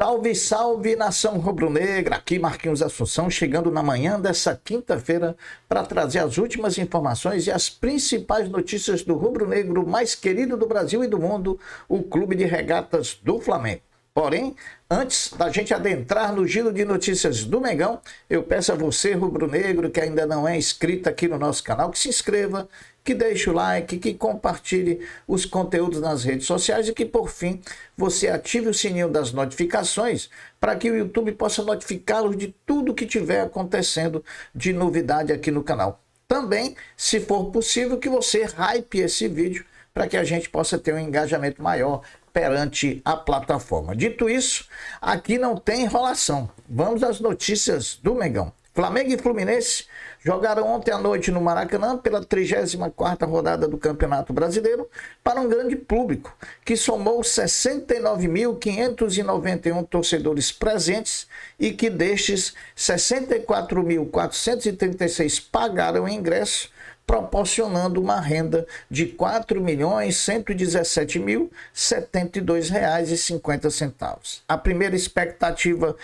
Salve, salve, nação rubro-negra! Aqui Marquinhos Assunção, chegando na manhã dessa quinta-feira para trazer as últimas informações e as principais notícias do rubro-negro mais querido do Brasil e do mundo, o Clube de Regatas do Flamengo. Porém, antes da gente adentrar no giro de notícias do Mengão, eu peço a você, rubro-negro, que ainda não é inscrito aqui no nosso canal, que se inscreva, que deixe o like, que compartilhe os conteúdos nas redes sociais e que, por fim, você ative o sininho das notificações para que o YouTube possa notificá-los de tudo que estiver acontecendo de novidade aqui no canal. Também, se for possível, que você hype esse vídeo para que a gente possa ter um engajamento maior perante a plataforma. Dito isso, aqui não tem enrolação. Vamos às notícias do Mengão. Flamengo e Fluminense jogaram ontem à noite no Maracanã pela 34ª rodada do Campeonato Brasileiro para um grande público, que somou 69.591 torcedores presentes e que destes 64.436 pagaram ingresso, proporcionando uma renda de R$ 4.117.072,50. A primeira expectativa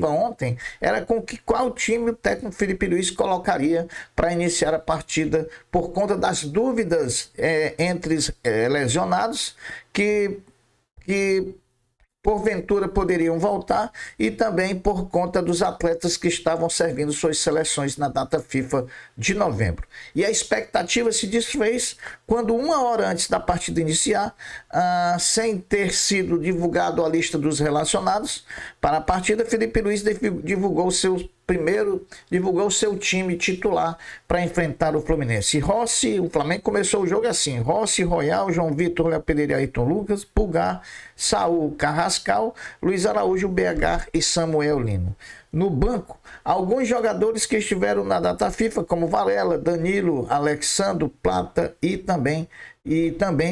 ontem era com qual time o técnico Felipe Luiz colocaria para iniciar a partida por conta das dúvidas entre lesionados que porventura poderiam voltar e também por conta dos atletas que estavam servindo suas seleções na data FIFA de novembro. E a expectativa se desfez quando, uma hora antes da partida iniciar, sem ter sido divulgado a lista dos relacionados para a partida, Felipe Luiz divulgou seu time titular para enfrentar o Fluminense. Rossi, o Flamengo começou o jogo assim: Rossi, Royal, João Vitor, Léo Pereira, Ayrton Lucas, Pulgar, Saul, Carrascal, Luiz Araújo, BH e Samuel Lino. No banco, alguns jogadores que estiveram na data FIFA, como Varela, Danilo, Alexandro, Plata e também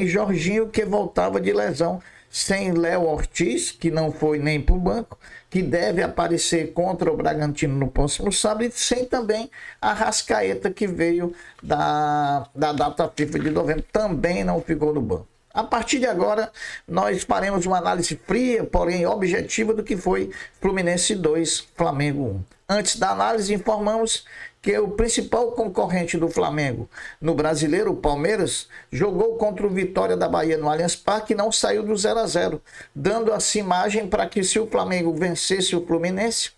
Jorginho, que voltava de lesão, sem Léo Ortiz, que não foi nem para o banco, que deve aparecer contra o Bragantino no próximo sábado, e sem também a Arrascaeta, que veio da data FIFA de novembro, também não ficou no banco. A partir de agora, nós faremos uma análise fria, porém objetiva, do que foi Fluminense 2, Flamengo 1. Antes da análise, informamos que o principal concorrente do Flamengo no Brasileiro, o Palmeiras, jogou contra o Vitória da Bahia no Allianz Parque e não saiu do 0-0, dando assim margem para que, se o Flamengo vencesse o Fluminense,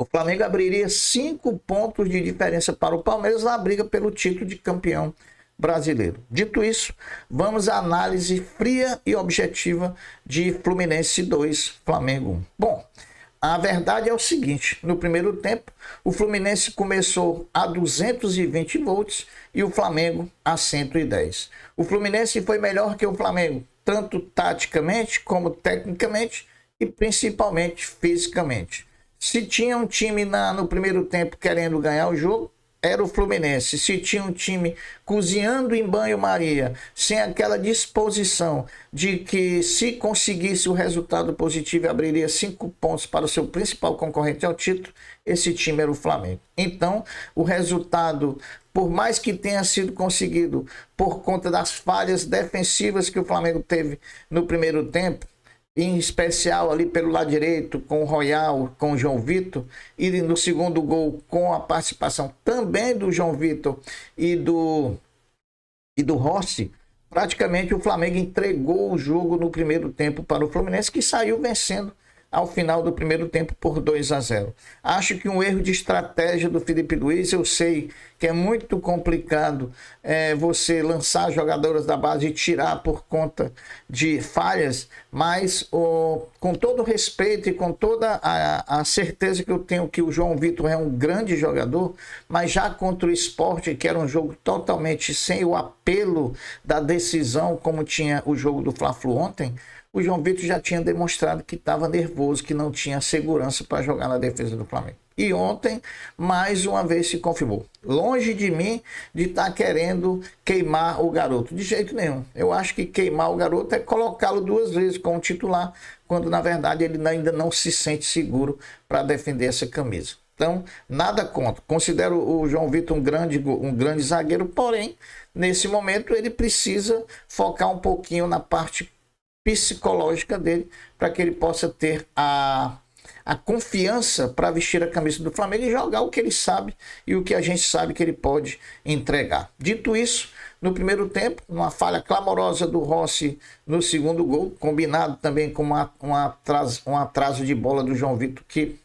o Flamengo abriria 5 pontos de diferença para o Palmeiras na briga pelo título de campeão brasileiro. Dito isso, vamos à análise fria e objetiva de Fluminense 2, Flamengo 1. Bom, a verdade é o seguinte: no primeiro tempo, o Fluminense começou a 220 volts e o Flamengo a 110. O Fluminense foi melhor que o Flamengo, tanto taticamente como tecnicamente e principalmente fisicamente. Se tinha um time no primeiro tempo querendo ganhar o jogo, era o Fluminense. Se tinha um time cozinhando em banho-maria, sem aquela disposição de que, se conseguisse o resultado positivo, abriria 5 pontos para o seu principal concorrente ao título, esse time era o Flamengo. Então, o resultado, por mais que tenha sido conseguido por conta das falhas defensivas que o Flamengo teve no primeiro tempo, em especial ali pelo lado direito, com o Royal, com o João Vitor, e no segundo gol com a participação também do João Vitor e do Rossi, praticamente o Flamengo entregou o jogo no primeiro tempo para o Fluminense, que saiu vencendo ao final do primeiro tempo por 2-0. Acho que um erro de estratégia do Felipe Luiz. Eu sei que é muito complicado você lançar jogadores da base e tirar por conta de falhas, mas com todo o respeito e com toda a certeza que eu tenho que o João Vitor é um grande jogador, mas já contra o Sport, que era um jogo totalmente sem o apelo da decisão, como tinha o jogo do Fla-Flu ontem, o João Vitor já tinha demonstrado que estava nervoso, que não tinha segurança para jogar na defesa do Flamengo. E ontem, mais uma vez, se confirmou. Longe de mim de estar querendo queimar o garoto, de jeito nenhum. Eu acho que queimar o garoto é colocá-lo 2 vezes como titular, quando na verdade ele ainda não se sente seguro para defender essa camisa. Então, nada contra. Considero o João Vitor um grande zagueiro, porém, nesse momento ele precisa focar um pouquinho na parte psicológica dele, para que ele possa ter a confiança para vestir a camisa do Flamengo e jogar o que ele sabe e o que a gente sabe que ele pode entregar. Dito isso, no primeiro tempo, uma falha clamorosa do Rossi no segundo gol, combinado também com um atraso de bola do João Vitor, que,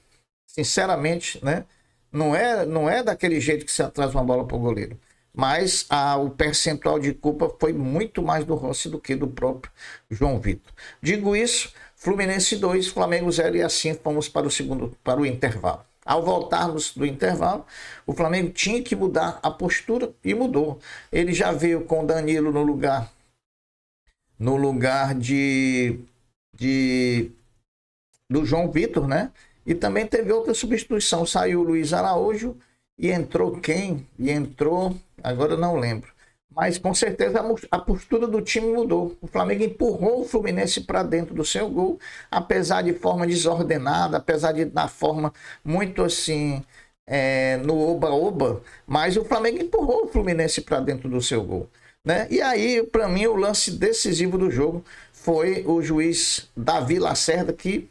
sinceramente, né, não é daquele jeito que se atrasa uma bola para o goleiro. Mas o percentual de culpa foi muito mais do Rossi do que do próprio João Vitor. Digo isso, Fluminense 2, Flamengo 0, e assim fomos para o intervalo. Ao voltarmos do intervalo, o Flamengo tinha que mudar a postura e mudou. Ele já veio com o Danilo no lugar do João Vitor, né? E também teve outra substituição. Saiu o Luiz Araújo e entrou quem? Agora eu não lembro. Mas com certeza a postura do time mudou. O Flamengo empurrou o Fluminense para dentro do seu gol, apesar de forma desordenada, apesar de da forma muito assim, no oba-oba, mas o Flamengo empurrou o Fluminense para dentro do seu gol, né? E aí, para mim, o lance decisivo do jogo foi o juiz Davi Lacerda, que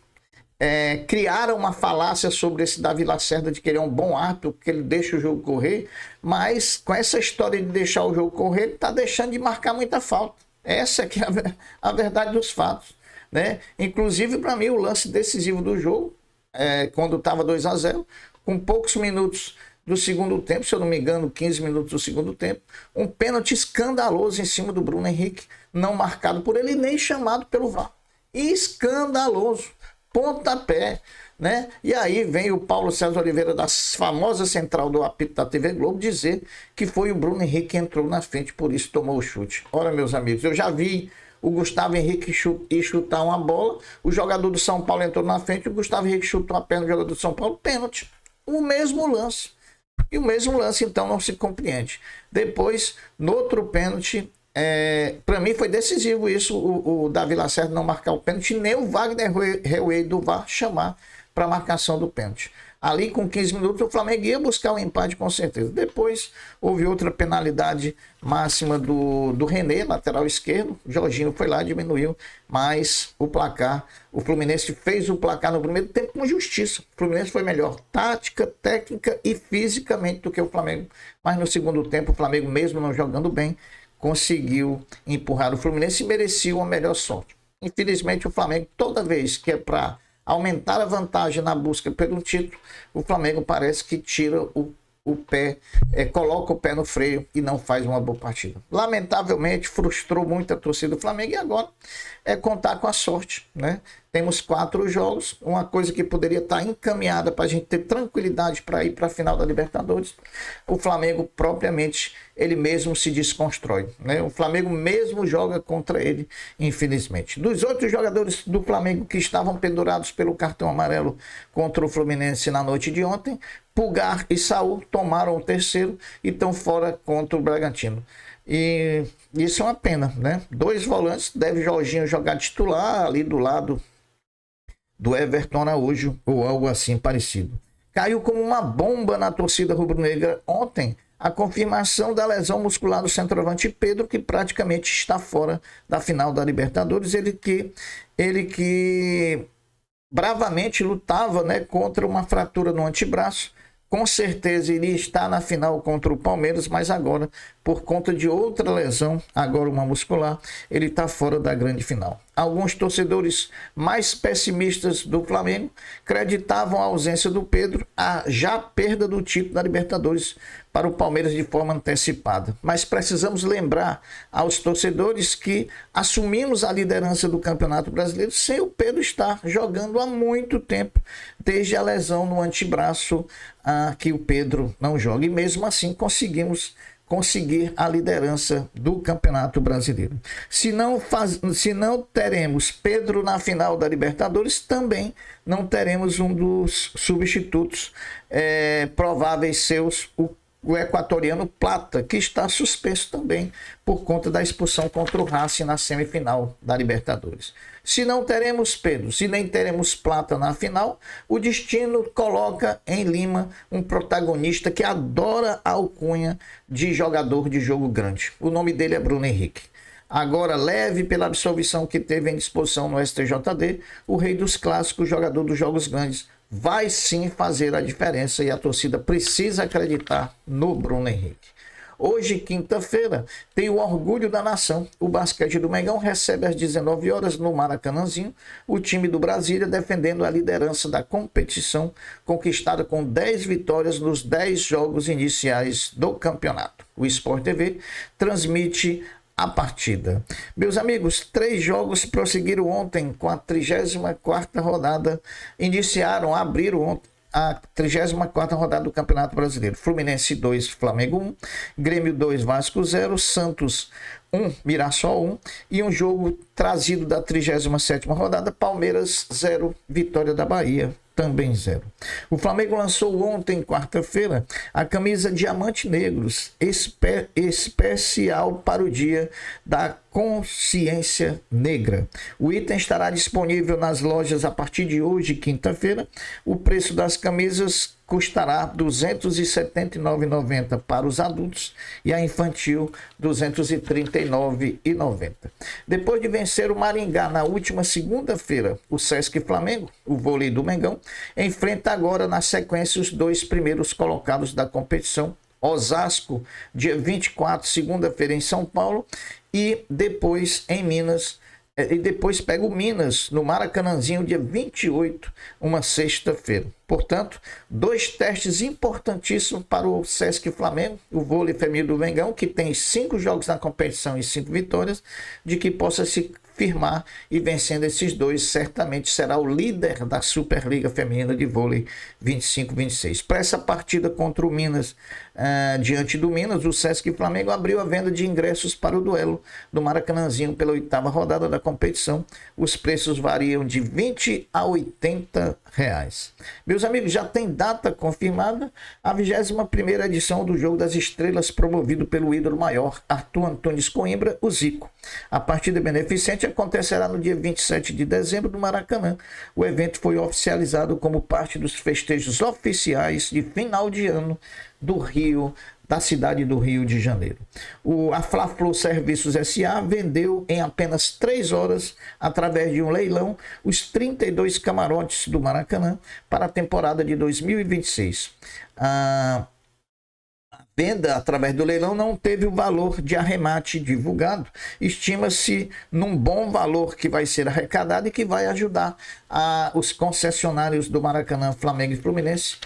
criaram uma falácia sobre esse Davi Lacerda de que ele é um bom árbitro, que ele deixa o jogo correr, mas com essa história de deixar o jogo correr, ele está deixando de marcar muita falta. Essa que é a verdade dos fatos, né? Inclusive, para mim, o lance decisivo do jogo, quando estava 2-0, com poucos minutos do segundo tempo, se eu não me engano, 15 minutos do segundo tempo, um pênalti escandaloso em cima do Bruno Henrique, não marcado por ele, nem chamado pelo VAR. Escandaloso. Pontapé, né? E aí vem o Paulo César Oliveira, da famosa central do apito da TV Globo, dizer que foi o Bruno Henrique que entrou na frente, por isso tomou o chute. Ora, meus amigos, eu já vi o Gustavo Henrique chutar uma bola, o jogador do São Paulo entrou na frente, o Gustavo Henrique chutou a perna do jogador do São Paulo, pênalti. O mesmo lance. E o mesmo lance, então, não se compreende. Depois, no outro pênalti, para mim foi decisivo isso, o Davi Lacerda não marcar o pênalti, nem o Wagner Reuei do VAR chamar para a marcação do pênalti. Ali com 15 minutos o Flamengo ia buscar o empate com certeza. Depois houve outra penalidade máxima do René, lateral esquerdo. O Jorginho foi lá, diminuiu, mas o placar, o Fluminense fez o placar no primeiro tempo com justiça. O Fluminense foi melhor tática, técnica e fisicamente do que o Flamengo. Mas no segundo tempo o Flamengo, mesmo não jogando bem, conseguiu empurrar o Fluminense e merecia uma melhor sorte. Infelizmente, o Flamengo, toda vez que é para aumentar a vantagem na busca pelo título, o Flamengo parece que tira o pé, coloca o pé no freio e não faz uma boa partida. Lamentavelmente, frustrou muito a torcida do Flamengo e agora é contar com a sorte, né? Temos 4 jogos, uma coisa que poderia estar encaminhada para a gente ter tranquilidade para ir para a final da Libertadores. O Flamengo propriamente, ele mesmo se desconstrói, né? O Flamengo mesmo joga contra ele, infelizmente. Dos 8 jogadores do Flamengo que estavam pendurados pelo cartão amarelo contra o Fluminense na noite de ontem, Pulgar e Saul tomaram o terceiro e estão fora contra o Bragantino. E isso é uma pena, né? 2 volantes, deve Jorginho jogar titular ali do lado do Everton Araújo ou algo assim parecido. Caiu como uma bomba na torcida rubro-negra ontem a confirmação da lesão muscular do centroavante Pedro, que praticamente está fora da final da Libertadores. Ele que bravamente lutava, né, contra uma fratura no antebraço. Com certeza iria estar na final contra o Palmeiras, mas agora, por conta de outra lesão, agora uma muscular, ele está fora da grande final. Alguns torcedores mais pessimistas do Flamengo creditavam a ausência do Pedro, a já perda do título da Libertadores para o Palmeiras de forma antecipada. Mas precisamos lembrar aos torcedores que assumimos a liderança do Campeonato Brasileiro sem o Pedro estar jogando há muito tempo, desde a lesão no antebraço que o Pedro não joga. E mesmo assim conseguir a liderança do Campeonato Brasileiro. Se não teremos Pedro na final da Libertadores, também não teremos um dos substitutos prováveis seus, o equatoriano Plata, que está suspenso também por conta da expulsão contra o Racing na semifinal da Libertadores. Se não teremos Pedro, se nem teremos Plata na final, o destino coloca em Lima um protagonista que adora a alcunha de jogador de jogo grande. O nome dele é Bruno Henrique. Agora, leve pela absolvição que teve em disposição no STJD, o rei dos clássicos, jogador dos jogos grandes, vai sim fazer a diferença e a torcida precisa acreditar no Bruno Henrique. Hoje, quinta-feira, tem o orgulho da nação. O basquete do Mengão recebe às 19 horas no Maracanãzinho o time do Brasília defendendo a liderança da competição, conquistada com 10 vitórias nos 10 jogos iniciais do campeonato. O Sport TV transmite a partida. Meus amigos, 3 jogos prosseguiram ontem com a 34ª rodada, abriram ontem a 34ª rodada do Campeonato Brasileiro. Fluminense 2, Flamengo 1, Grêmio 2, Vasco 0, Santos 1, Mirassol 1 e um jogo trazido da 37ª rodada, Palmeiras 0, Vitória da Bahia também 0. O Flamengo lançou ontem, quarta-feira, a camisa Diamante Negros, especial para o Dia da Consciência Negra. O item estará disponível nas lojas a partir de hoje, quinta-feira. O preço das camisas custará R$ 279,90 para os adultos e a infantil R$ 239,90. Depois de vencer o Maringá na última segunda-feira, o Sesc Flamengo, o vôlei do Mengão, enfrenta agora na sequência os 2 primeiros colocados da competição. Osasco, dia 24, segunda-feira em São Paulo, e depois em Minas, e depois pega o Minas no Maracanãzinho, dia 28, uma sexta-feira. Portanto, 2 testes importantíssimos para o Sesc Flamengo, o vôlei feminino do Mengão, que tem 5 jogos na competição e 5 vitórias, de que possa se firmar e vencendo esses 2, certamente será o líder da Superliga Feminina de Vôlei 25-26. Para essa partida contra o Minas, diante do Minas, o Sesc Flamengo abriu a venda de ingressos para o duelo do Maracanãzinho pela 8ª rodada da competição. Os preços variam de R$20 a R$80. Meus amigos, já tem data confirmada a 21ª edição do Jogo das Estrelas, promovido pelo ídolo maior Arthur Antunes Coimbra, o Zico. A partida beneficente acontecerá no dia 27 de dezembro no Maracanã. O evento foi oficializado como parte dos festejos oficiais de final de ano do Rio, da cidade do Rio de Janeiro. A Fla-Flu Serviços S.A. vendeu em apenas 3 horas, através de um leilão, os 32 camarotes do Maracanã para a temporada de 2026. A venda através do leilão não teve o valor de arremate divulgado. Estima-se num bom valor que vai ser arrecadado e que vai ajudar os concessionários do Maracanã, Flamengo e Fluminense,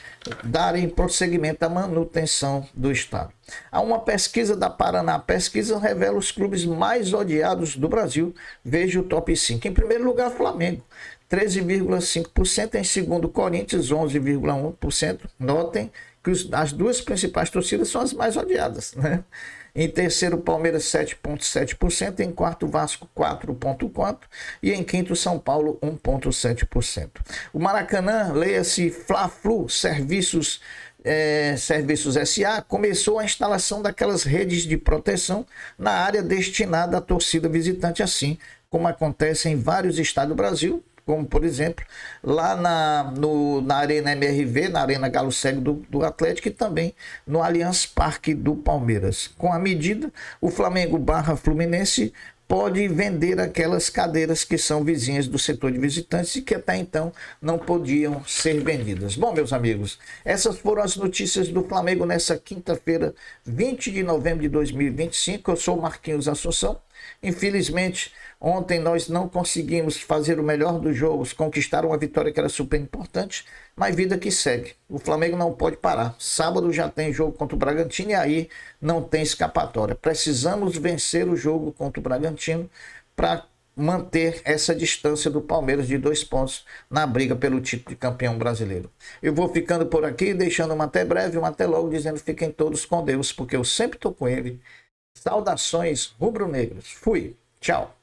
darem prosseguimento à manutenção do estado. Há uma pesquisa da Paraná Pesquisa revela os clubes mais odiados do Brasil. Veja o top 5. Em primeiro lugar, Flamengo, 13,5%. Em segundo, Corinthians, 11,1%. Notem que as 2 principais torcidas são as mais odiadas, né? Em terceiro, Palmeiras, 7,7%. Em quarto, Vasco, 4,4%. E em quinto, São Paulo, 1,7%. O Maracanã, leia-se Fla-Flu Serviços S.A., começou a instalação daquelas redes de proteção na área destinada à torcida visitante, assim como acontece em vários estados do Brasil, como por exemplo lá na Arena MRV, na Arena Galo Cego do Atlético, e também no Allianz Parque do Palmeiras. Com a medida, o Flamengo / Fluminense pode vender aquelas cadeiras que são vizinhas do setor de visitantes e que até então não podiam ser vendidas. Bom, meus amigos, essas foram as notícias do Flamengo nessa quinta-feira, 20 de novembro de 2025. Eu sou Marquinhos Assunção. Infelizmente, ontem nós não conseguimos fazer o melhor dos jogos, conquistar uma vitória que era super importante, mas vida que segue. O Flamengo não pode parar. Sábado já tem jogo contra o Bragantino e aí não tem escapatória. Precisamos vencer o jogo contra o Bragantino para manter essa distância do Palmeiras de 2 pontos na briga pelo título de campeão brasileiro. Eu vou ficando por aqui, deixando uma até breve, uma até logo, dizendo fiquem todos com Deus, porque eu sempre estou com ele. Saudações rubro-negros. Fui. Tchau.